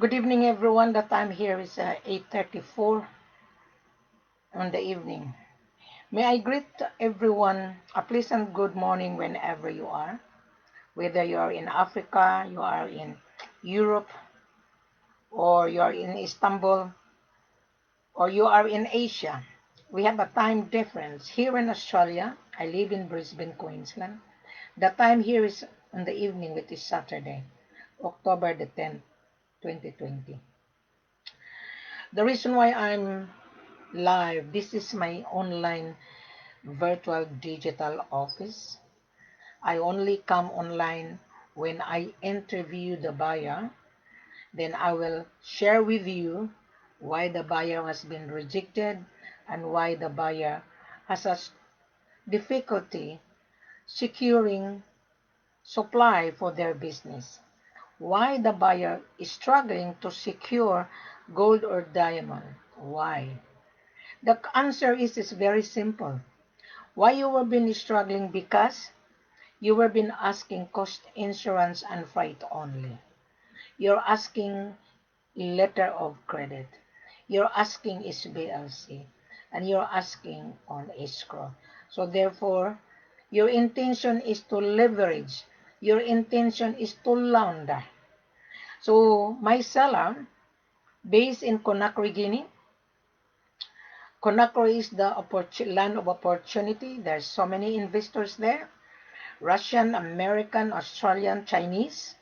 Good evening, everyone. The time here is 8:34 on the evening. May I greet everyone a pleasant good morning whenever you are, whether you are in Africa, you are in Europe, or you are in Istanbul, or you are in Asia. We have a time difference. Here in Australia, I live in Brisbane, Queensland. The time here is in the evening, which is Saturday, October the 10th, 2020. The reason why I'm live, this is my online virtual digital office. I only come online when I interview the buyer. Then I will share with you why the buyer has been rejected and why the buyer has a difficulty securing supply for their business. Why the buyer is struggling to secure gold or diamond. Why? The answer is very simple. Why you have been struggling? Because you have been asking cost insurance and freight only. You're asking letter of credit. You're asking SBLC. And you're asking on escrow. So therefore, your intention is to leverage. Your intention is to launder. So my seller, based in Conakry, Guinea. Conakry is the land of opportunity. There's so many investors there. Russian, American, Australian, Chinese.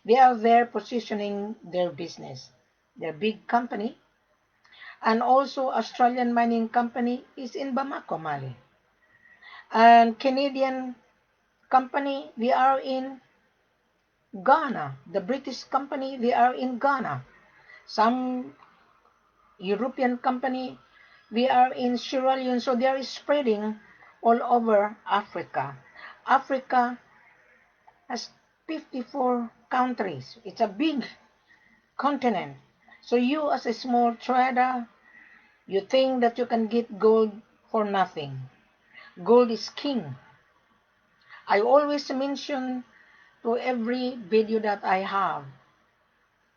They are there positioning their business. Their big company. And also Australian mining company is in Bamako, Mali. And Canadian company, they are in Ghana. The British company, they are in Ghana. Some European company, they are in Sierra Leone. So they are spreading all over Africa. Africa has 54 countries. It's a big continent. So you as a small trader, you think that you can get gold for nothing. Gold is king. I always mention to every video that I have,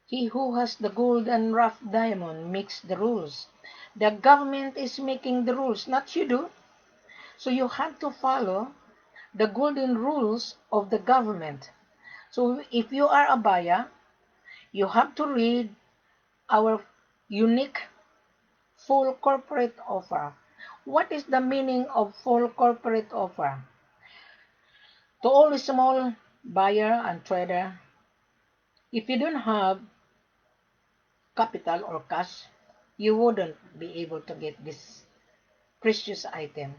he who has the gold and rough diamond makes the rules. The government is making the rules, not you do. So you have to follow the golden rules of the government. So if you are a buyer, you have to read our unique full corporate offer. What is the meaning of full corporate offer? To all small buyer and trader, if you don't have capital or cash, you wouldn't be able to get this precious item.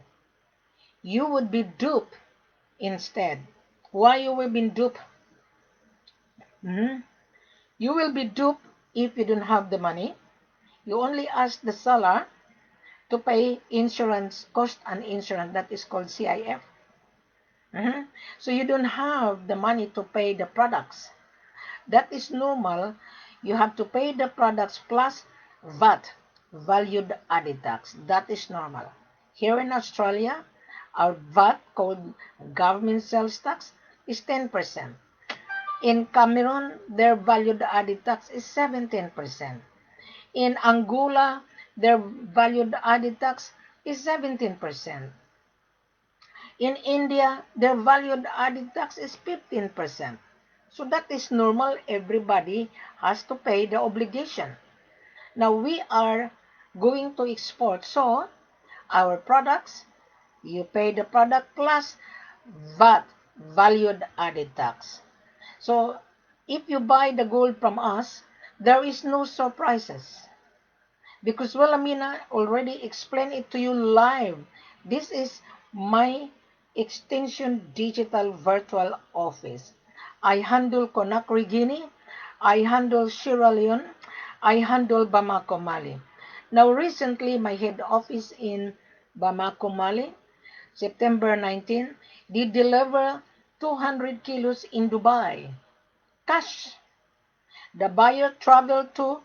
You would be duped instead. Why you will be duped? You will be duped if you don't have the money. You only ask the seller to pay insurance, cost and insurance, that is called CIF. So you don't have the money to pay the products. That is normal. You have to pay the products plus VAT, valued added tax. That is normal. Here in Australia, our VAT, called government sales tax, is 10%. In Cameroon, their valued added tax is 17%. In Angola, their valued added tax is 17%. In India, their valued added tax is 15%. So that is normal. Everybody has to pay the obligation. Now we are going to export. So our products, you pay the product plus VAT, valued added tax. So if you buy the gold from us, there is no surprises. Because Wilhelmina already explained it to you live. This is my extension digital virtual office. I handle Conakry, Guinea. I handle Sierra Leone. I handle Bamako, Mali. Now recently, my head office in Bamako, Mali, September 19, did deliver 200 kilos in Dubai. Cash. The buyer traveled to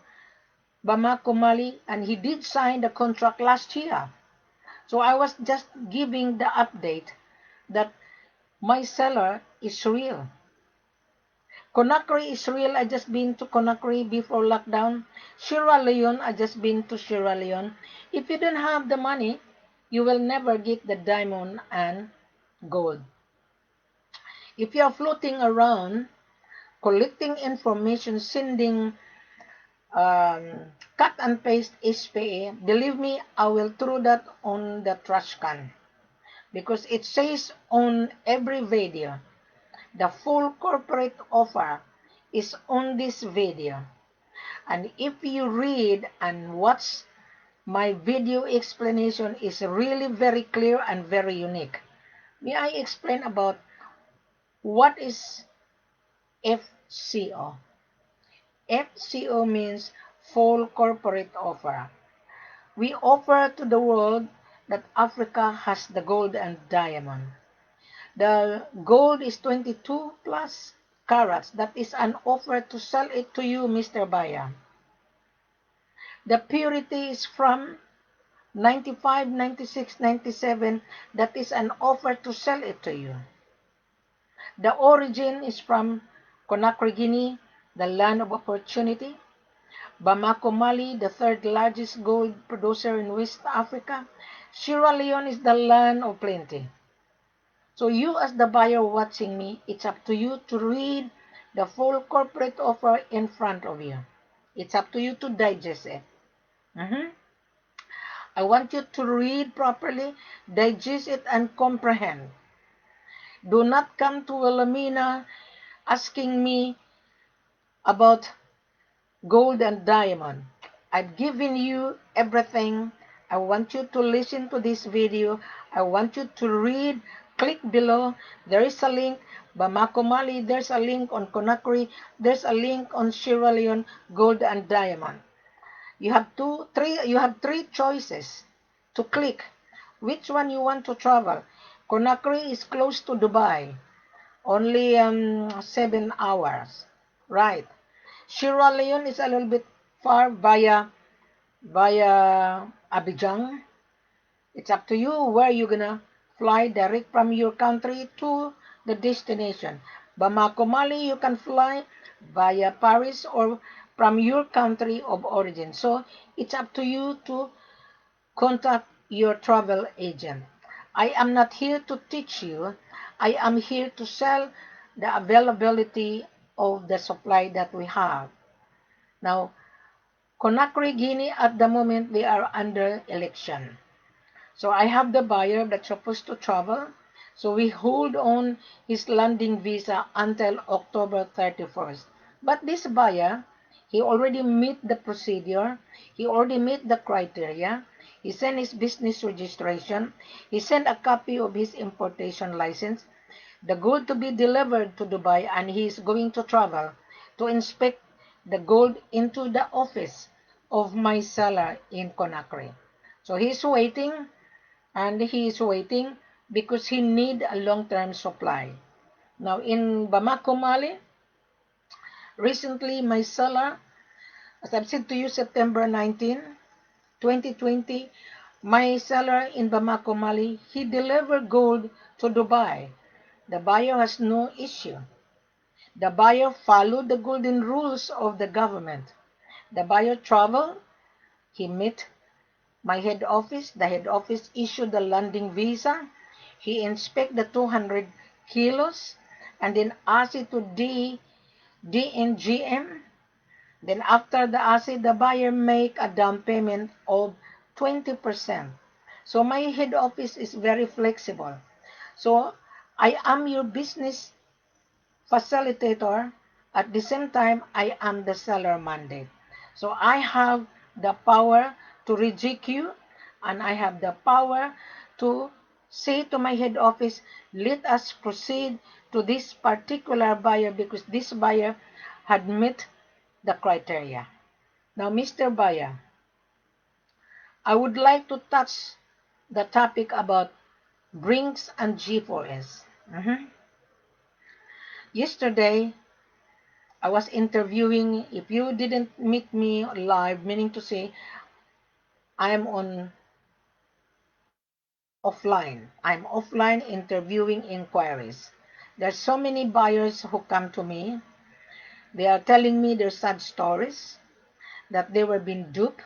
Bamako, Mali, and he did sign the contract last year. So I was just giving the update that my seller is real. Conakry, Israel, I just been to Conakry before lockdown. Sierra Leone, I just been to Sierra Leone. If you don't have the money, you will never get the diamond and gold. If you are floating around, collecting information, sending cut and paste HPA, believe me, I will throw that on the trash can. Because it says on every video, the full corporate offer is on this video. And if you read and watch my video explanation is really very clear and very unique. May I explain about what is FCO? FCO means full corporate offer. We offer to the world that Africa has the gold and diamond. The gold is 22 plus carats. That is an offer to sell it to you, Mr. Buyer. The purity is from 95, 96, 97. That is an offer to sell it to you. The origin is from Conakry, Guinea, the land of opportunity. Bamako Mali, the third largest gold producer in West Africa. Sierra Leone is the land of plenty. So you as the buyer watching me, it's up to you to read the full corporate offer in front of you. It's up to you to digest it. I want you to read properly, digest it, and comprehend. Do not come to Wilhelmina asking me about gold and diamond. I've given you everything. I want you to listen to this video. I want you to read. Click below. There is a link. Bamako Mali. There's a link on Conakry. There's a link on Sierra Leone, gold and diamond. You have three choices to click. Which one you want to travel? Conakry is close to Dubai. Only 7 hours. Right. Sierra Leone is a little bit far via Abidjan. It's up to you where you're gonna fly direct from your country to the destination. Bamako, Mali, you can fly via Paris or from your country of origin. So it's up to you to contact your travel agent. I am not here to teach you. I am here to sell the availability of the supply that we have. Now, Conakry, Guinea, at the moment, they are under election. So I have the buyer that's supposed to travel. So we hold on his landing visa until October 31st. But this buyer, he already meet the procedure. He already meet the criteria. He sent his business registration. He sent a copy of his importation license. The gold to be delivered to Dubai, and he is going to travel to inspect the gold into the office of my seller in Conakry. So he's waiting, and he is waiting because he need a long-term supply. Now in Bamako, Mali, recently my seller, as I've said to you, September 19, 2020, my seller in Bamako, Mali, he delivered gold to Dubai. The buyer has no issue. The buyer followed the golden rules of the government. The buyer traveled, he met my head office. The head office issued the landing visa. He inspected the 200 kilos and then asked it to DNGM. Then after the ASI, the buyer make a down payment of 20%. So my head office is very flexible. So I am your business facilitator. At the same time, I am the seller mandate. So I have the power to reject you, and I have the power to say to my head office, let us proceed to this particular buyer because this buyer had met the criteria. Now, Mr. Buyer, I would like to touch the topic about Brinks and G4S. Yesterday, I was interviewing. If you didn't meet me live, meaning to say, I'm on offline. I'm offline interviewing inquiries. There's so many buyers who come to me. They are telling me their sad stories, that they were being duped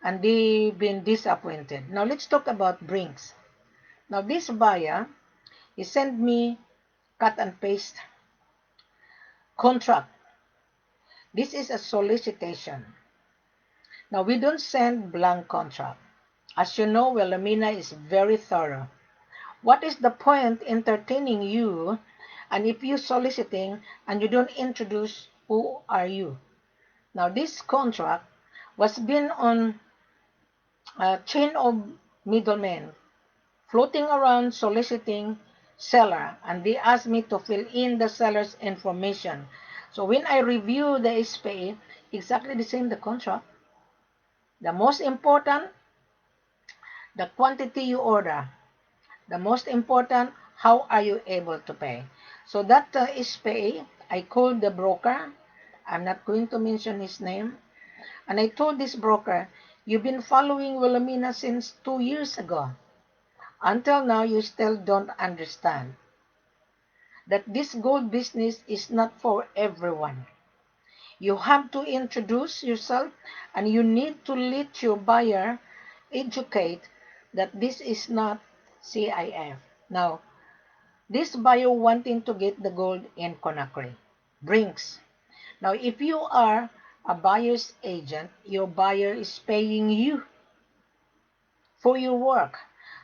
and they've been disappointed. Now let's talk about Brinks. Now this buyer, he sent me cut and paste contract. This is a solicitation. Now we don't send blank contract. As you know, Wilhelmina is very thorough. What is the point entertaining you and if you soliciting and you don't introduce who are you? Now this contract was been on a chain of middlemen floating around soliciting seller, and they asked me to fill in the seller's information. So when I review the SPA, exactly the same the contract. The most important, the quantity you order. The most important, how are you able to pay? So that SPA, I called the broker. I'm not going to mention his name. And I told this broker, you've been following Wilhelmina since 2 years ago. Until now, you still don't understand that this gold business is not for everyone. You have to introduce yourself and you need to let your buyer educate that this is not CIF. Now, this buyer wanting to get the gold in Conakry brings. Now, if you are a buyer's agent, your buyer is paying you for your work.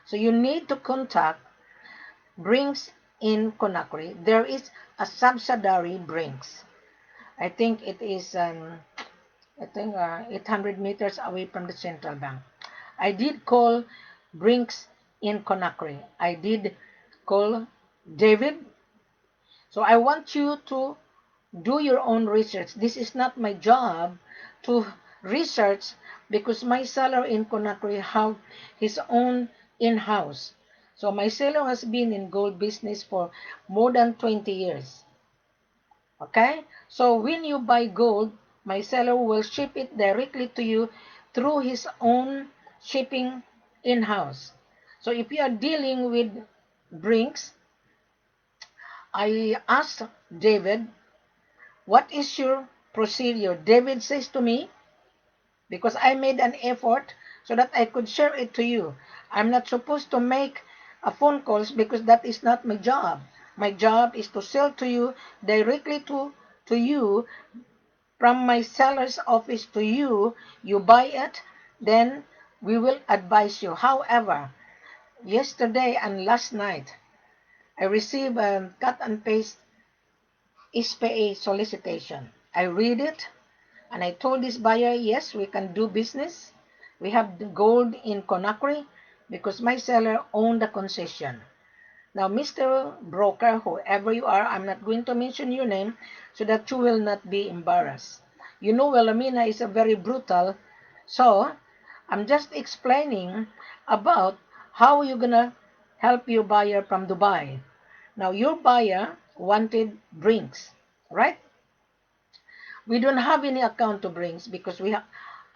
So you need to contact Brinks in Conakry. There is a subsidiary Brinks. I think it is 800 meters away from the central bank. I did call Brinks in Conakry. I did call David. So I want you to do your own research. This is not my job to research because my seller in Conakry have his own in-house. So my seller has been in gold business for more than 20 years. Okay? So when you buy gold, my seller will ship it directly to you through his own shipping in-house. So if you are dealing with Brinks, I asked David, what is your procedure? David says to me, because I made an effort so that I could share it to you. I'm not supposed to make a phone calls because that is not my job. My job is to sell to you directly to you from my seller's office to you. You buy it, then we will advise you. However, yesterday and last night, I received a cut and paste SPA solicitation. I read it and I told this buyer, yes, we can do business. We have the gold in Conakry because my seller owned the concession. Now, Mr. Broker, whoever you are, I'm not going to mention your name so that you will not be embarrassed. You know, Wilhelmina is a very brutal, so I'm just explaining about how you're going to help your buyer from Dubai. Now, your buyer wanted Brinks, right? We don't have any account to Brinks because we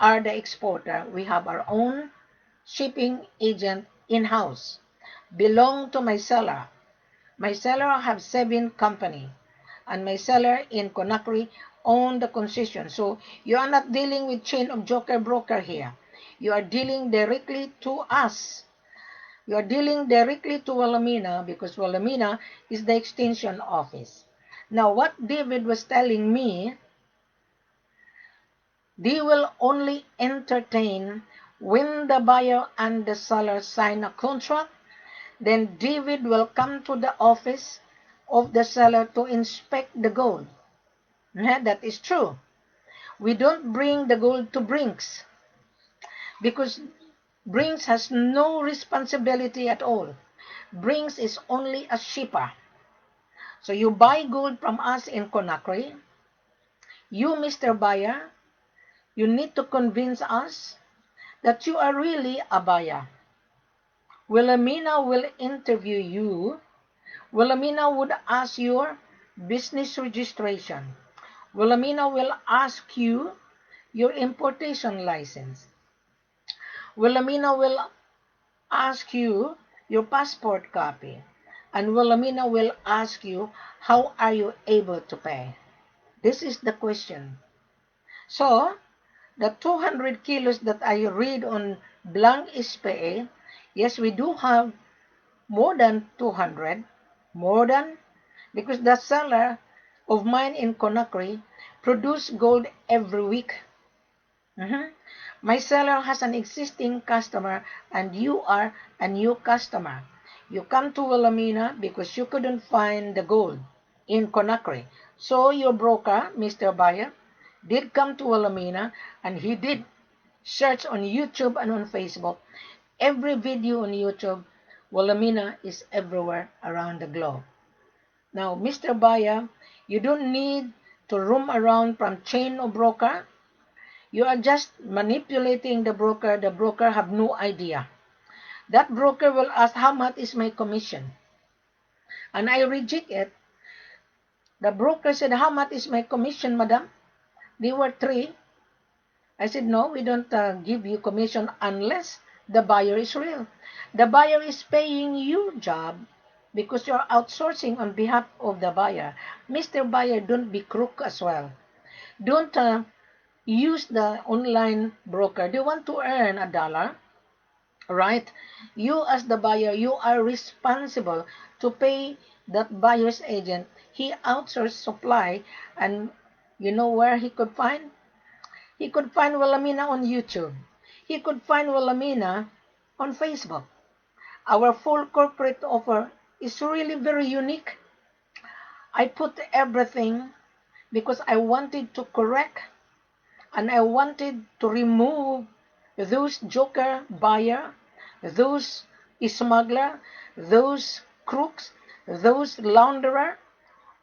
are the exporter. We have our own shipping agent in-house. Belong to my seller. My seller have 7 company. And my seller in Conakry own the concession. So you are not dealing with chain of joker broker here. You are dealing directly to us. You are dealing directly to Wilhelmina because Wilhelmina is the extension office. Now what David was telling me, they will only entertain when the buyer and the seller sign a contract. Then David will come to the office of the seller to inspect the gold. That is true. We don't bring the gold to Brinks because Brinks has no responsibility at all. Brinks is only a shipper. So you buy gold from us in Conakry. You, Mr. Buyer, you need to convince us that you are really a buyer. Wilhelmina will interview you. Wilhelmina would ask your business registration. Wilhelmina will ask you your importation license. Wilhelmina will ask you your passport copy. And Wilhelmina will ask you, how are you able to pay? This is the question. So, the 200 kilos that I read on Blanc SPA, yes, we do have more than 200, more than, because the seller of mine in Conakry produce gold every week. My seller has an existing customer and you are a new customer. You come to Wilhelmina because you couldn't find the gold in Conakry. So your broker, Mr. Buyer, did come to Wilhelmina and he did search on YouTube and on Facebook. Every video on YouTube, Wilhelmina is everywhere around the globe. Now, Mr. Buyer, you don't need to roam around from chain or broker. You are just manipulating the broker. The broker have no idea. That broker will ask, how much is my commission? And I reject it. The broker said, how much is my commission, madam? They were three. I said, no, we don't give you commission unless the buyer is real. The buyer is paying you job because you're outsourcing on behalf of the buyer. Mr. Buyer, don't be crook as well. Don't use the online broker. They want to earn $1, right? You as the buyer, you are responsible to pay that buyer's agent. He outsourced supply, and you know where he could find? He could find Wilhelmina on YouTube. He could find Wilhelmina on Facebook. Our full corporate offer is really very unique. I put everything because I wanted to correct and I wanted to remove those joker buyer, those smuggler, those crooks, those launderer.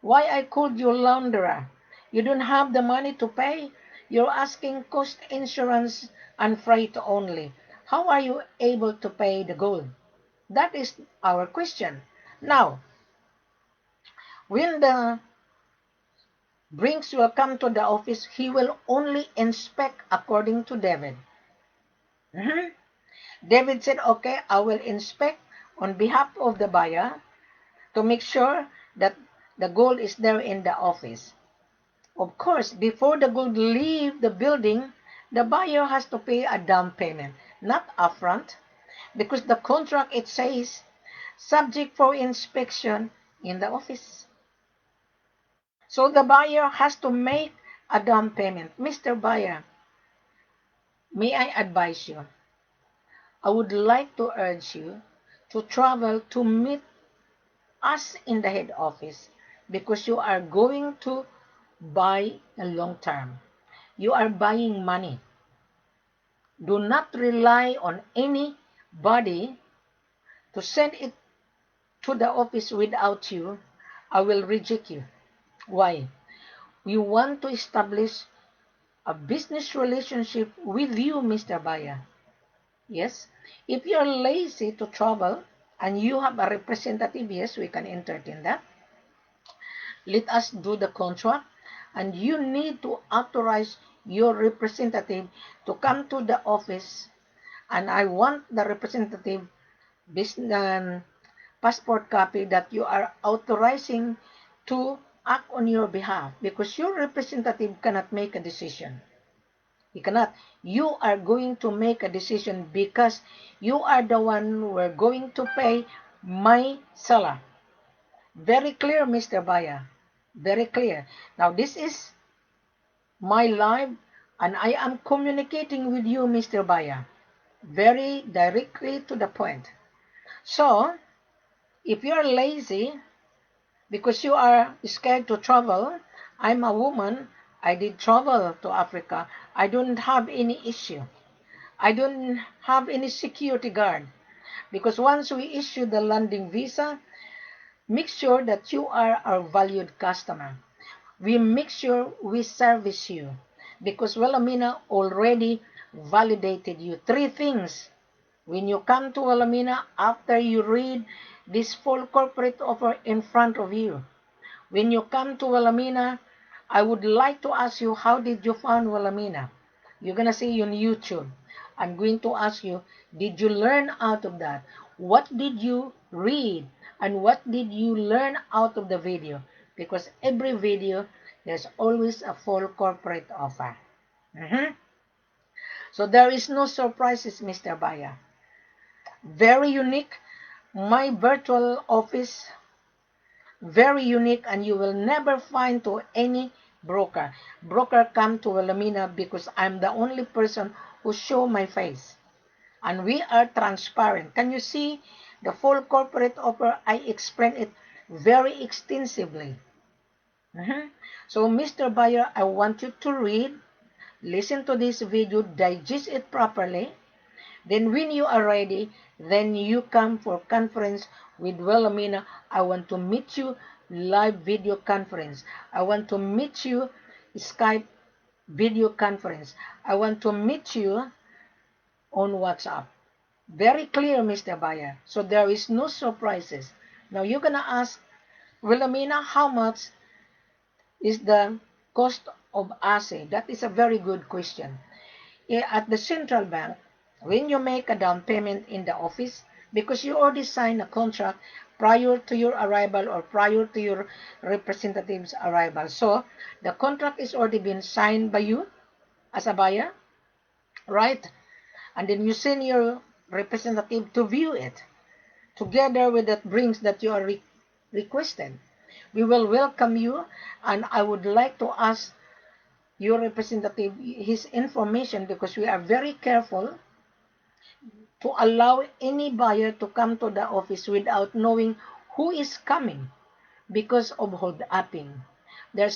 Why I called you launderer? You don't have the money to pay. You're asking cost insurance and freight only. How are you able to pay the gold? That is our question. Now, when the Brinks will come to the office, he will only inspect according to David. David said, okay, I will inspect on behalf of the buyer to make sure that the gold is there in the office. Of course, before the gold leave the building, the buyer has to pay a down payment, not upfront, because the contract, it says, subject for inspection in the office. So the buyer has to make a down payment. Mr. Buyer, may I advise you? I would like to urge you to travel to meet us in the head office because you are going to buy a long term. You are buying money. Do not rely on anybody to send it to the office without you. I will reject you. Why? We want to establish a business relationship with you, Mr. Buyer. Yes? If you're lazy to travel and you have a representative, yes, we can entertain that. Let us do the contract, and you need to authorize your representative to come to the office, and I want the representative business passport copy that you are authorizing to act on your behalf because your representative cannot make a decision. He cannot. You are going to make a decision because you are the one who are going to pay my seller. Very clear, Mr. Buyer. Very clear. Now, this is my live, and I am communicating with you, Mr. Buyer. Very directly to the point. So, if you are lazy because you are scared to travel, I'm a woman. I did travel to Africa. I don't have any issue. I don't have any security guard because once we issue the landing visa, make sure that you are our valued customer. We make sure we service you because Wilhelmina already validated you. Three things. When you come to Wilhelmina, after you read this full corporate offer in front of you, when you come to Wilhelmina, I would like to ask you, how did you find Wilhelmina? You're going to say on YouTube. I'm going to ask you, did you learn out of that? What did you read? And what did you learn out of the video? Because every video There's always a full corporate offer. Mhm. So there is no surprises, Mr. Buyer. Very unique. My virtual office, very unique, and you will never find to any broker. Broker come to Wilhelmina because I'm the only person who show my face. And we are transparent. Can you see the full corporate offer? I explain it very extensively. So, Mr. Buyer, I want you to read, listen to this video, digest it properly. Then when you are ready, then you come for conference with Wilhelmina. I want to meet you live video conference. I want to meet you Skype video conference. I want to meet you on WhatsApp. Very clear, Mr. Buyer. So there is no surprises. Now you're gonna ask Wilhelmina, how much is the cost of assay? That is a very good question. At the central bank, when you make a down payment in the office, because you already signed a contract prior to your arrival or prior to your representative's arrival. So the contract is already been signed by you as a buyer, right? And then you send your representative to view it together with that brings that you are requested. We will welcome you, and I would like to ask your representative his information because we are very careful to allow any buyer to come to the office without knowing who is coming because of hold upping.